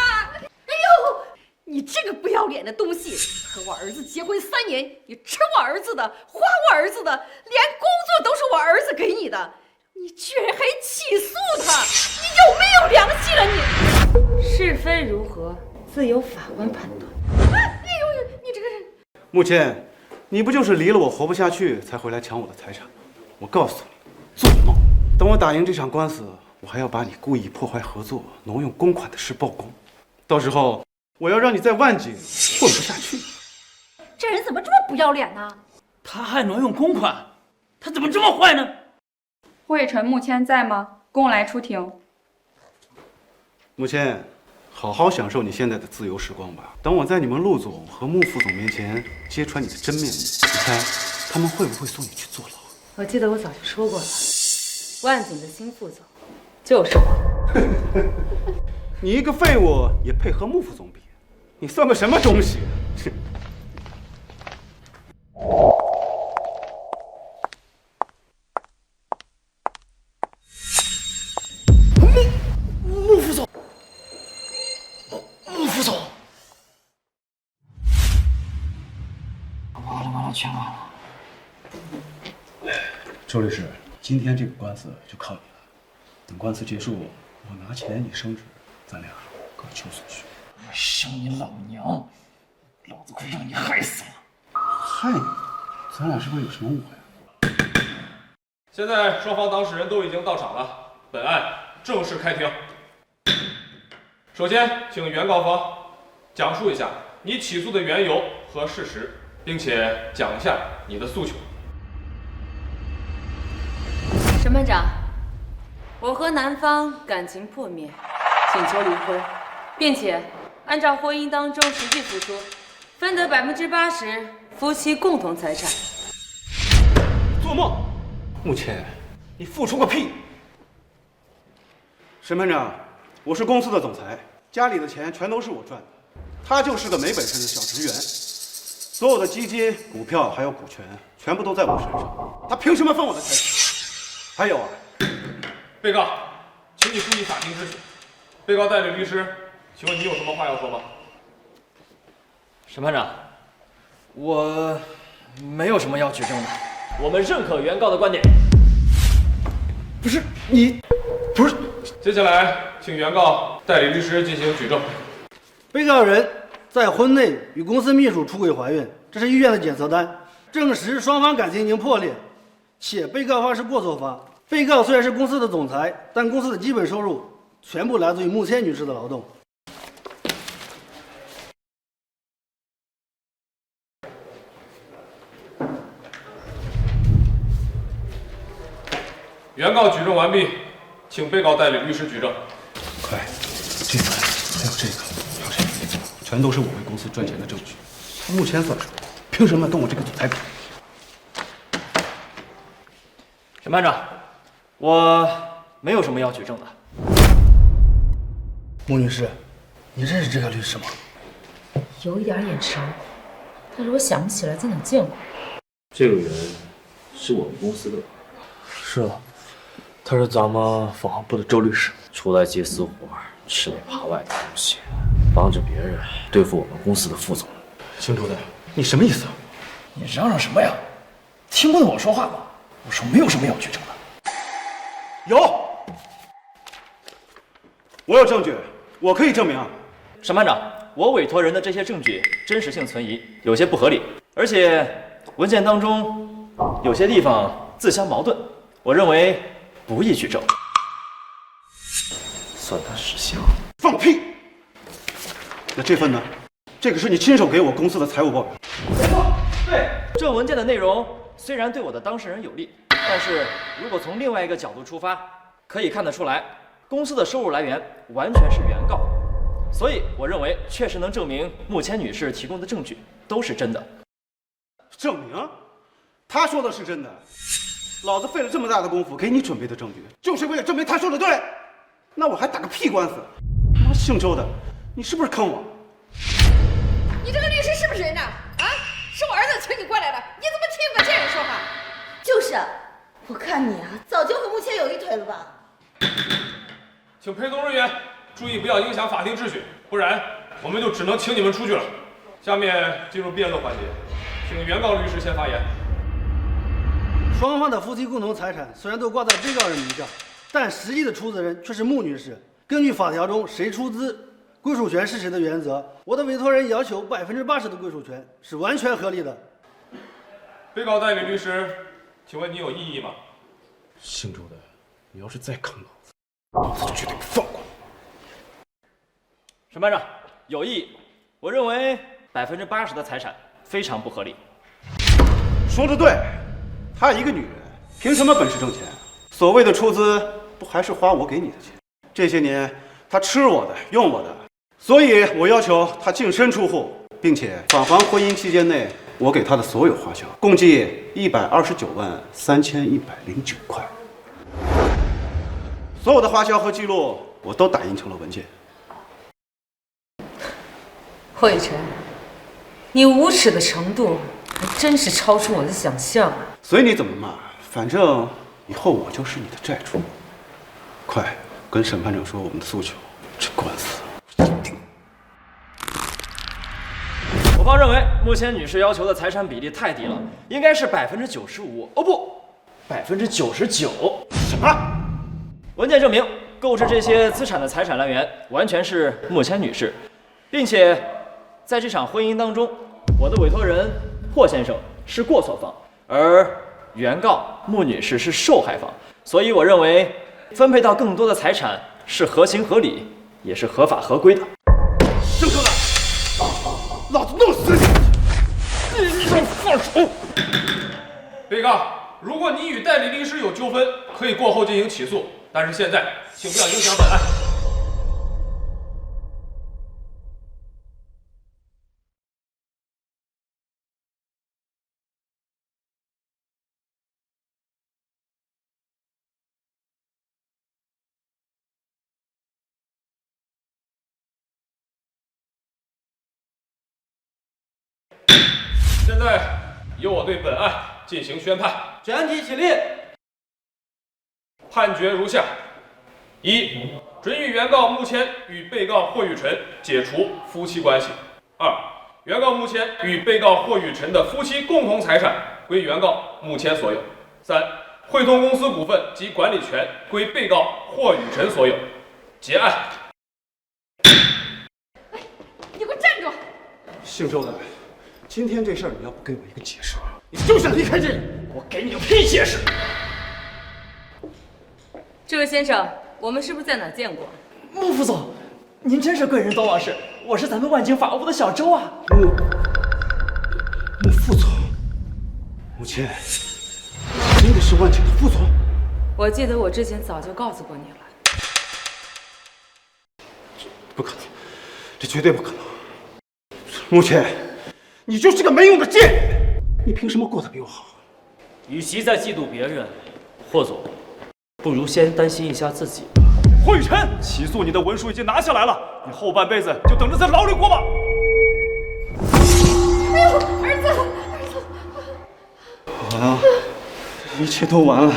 哎呦，你这个不要脸的东西，和我儿子结婚3年，你吃我儿子的，花我儿子的，连工作都是我儿子给你的，你居然还起诉他，你有没有良心了你？是非如何，自有法官判断。哎呦，你这个人！穆谦，你不就是离了我活不下去才回来抢我的财产吗？我告诉你，做梦！等我打赢这场官司，我还要把你故意破坏合作、挪用公款的事曝光，到时候我要让你在万景混不下去。这人怎么这么不要脸呢？他还挪用公款，他怎么这么坏呢？惠辰、穆谦在吗？供来出庭。穆谦，好好享受你现在的自由时光吧。等我在你们陆总和穆副总面前揭穿你的真面目，你猜他们会不会送你去坐牢？我记得我早就说过了，万景的新副总就是我。你一个废物也配和穆副总比？你算个什么东西？穆副总，穆副总，完了，全完了。周律师，今天这个官司就靠你了。等官司结束，我拿钱你升职，咱俩各求所需。生你老娘！老子快让你害死了！害你？咱俩是不是有什么误会啊？现在双方当事人都已经到场了，本案正式开庭。首先，请原告方讲述一下你起诉的缘由和事实，并且讲一下你的诉求。审判长，我和男方感情破灭，请求离婚，并且按照婚姻当中实际付出，分得80%夫妻共同财产。做梦！穆谦，你付出个屁！审判长，我是公司的总裁，家里的钱全都是我赚的，他就是个没本事的小职员，所有的基金、股票还有股权全部都在我身上，他凭什么分我的财产？还有啊，被告，请你注意法庭秩序。被告代理律师，请问你有什么话要说吗？审判长，我没有什么要举证的，我们认可原告的观点。不是你，不是。接下来，请原告代理律师进行举证。被告人在婚内与公司秘书出轨怀孕，这是医院的检测单，证实双方感情已经破裂，且被告方是过错方。被告虽然是公司的总裁，但公司的基本收入全部来自于穆千女士的劳动。原告举证完毕，请被告代理律师举证。快，这份还有这个，还有这个，全都是我为公司赚钱的证据。目前算什么？凭什么跟我这个总裁比？审判长，我没有什么要举证的。穆女士，你认识这个律师吗？有一点眼熟，但是我想不起来在哪见过。这个人是我们公司的。是的，他是咱们法务部的周律师。出来接私活，吃里扒外的东西，帮着别人对付我们公司的副总。邢主任，你什么意思？你嚷嚷什么呀？听不懂我说话吗？我说没有什么要举证的。有，我有证据，我可以证明。审判长，我委托人的这些证据真实性存疑，有些不合理，而且文件当中有些地方自相矛盾，我认为不宜举证。算他识相。放屁！那这份呢？这个是你亲手给我公司的财务报表。对，这文件的内容虽然对我的当事人有利，但是如果从另外一个角度出发，可以看得出来，公司的收入来源完全是原告，所以我认为确实能证明穆千女士提供的证据都是真的。证明？他说的是真的。老子费了这么大的功夫给你准备的证据，就是为了证明他说的对。那我还打个屁官司？他妈姓周的，你是不是坑我？你这个律师是不是人呢？啊，是我儿子请你过来的，你怎么听个贱人说话？就是，我看你啊，早就和穆千有一腿了吧？请陪同人员注意不要影响法庭秩序，不然我们就只能请你们出去了。下面进入辩论环节，请原告律师先发言。双方的夫妻共同财产虽然都挂在被告人名下，但实际的出资人却是穆女士。根据法条中谁出资，归属权是谁的原则，我的委托人要求80%的归属权是完全合理的。被告代理律师，请问你有异议吗？姓周的，你要是再坑老子，老子就绝对不放过你。审判长，有异议。我认为80%的财产非常不合理。说得对，她一个女人，凭什么本事挣钱？所谓的出资，不还是花我给你的钱？这些年，她吃我的，用我的，所以我要求她净身出户，并且返还婚姻期间内我给她的所有花销，共计1293109块。所有的花销和记录我都打印成了文件。慧晨，你无耻的程度还真是超出我的想象。随你怎么骂，反正以后我就是你的债主。快跟审判长说我们的诉求，这官司一定。我方认为穆千女士要求的财产比例太低了，应该是95%，哦不，99%。什么？文件证明，购置这些资产的财产来源完全是穆千女士，并且在这场婚姻当中，我的委托人霍先生是过错方，而原告穆女士是受害方，所以我认为分配到更多的财产是合情合理，也是合法合规的。姓周的，老子弄死你！你放手！被告，如果你与代理律师有纠纷，可以过后进行起诉，但是现在请不要影响本案。由我对本案进行宣判。全体起立。判决如下：一、准予原告穆谦与被告霍雨辰解除夫妻关系；二、原告穆谦与被告霍雨辰的夫妻共同财产归原告穆谦所有；三、汇通公司股份及管理权归被告霍雨辰所有。结案。你给我站住！姓周的，今天这事儿你要不给我一个解释，你就想离开这里，我给你个屁解释！这位先生，我们是不是在哪儿见过？穆副总，您真是贵人多忘事，我是咱们万景法务部的小周啊。穆副总，穆谦，真的是万景的副总？我记得我之前早就告诉过你了。不可能，这绝对不可能！穆谦，你就是个没用的贱人，你凭什么过得比我好？与其在嫉妒别人，霍总，不如先担心一下自己。霍雨辰，起诉你的文书已经拿下来了，你后半辈子就等着在牢里过吧。哎呦，儿子，完了，一切都完了。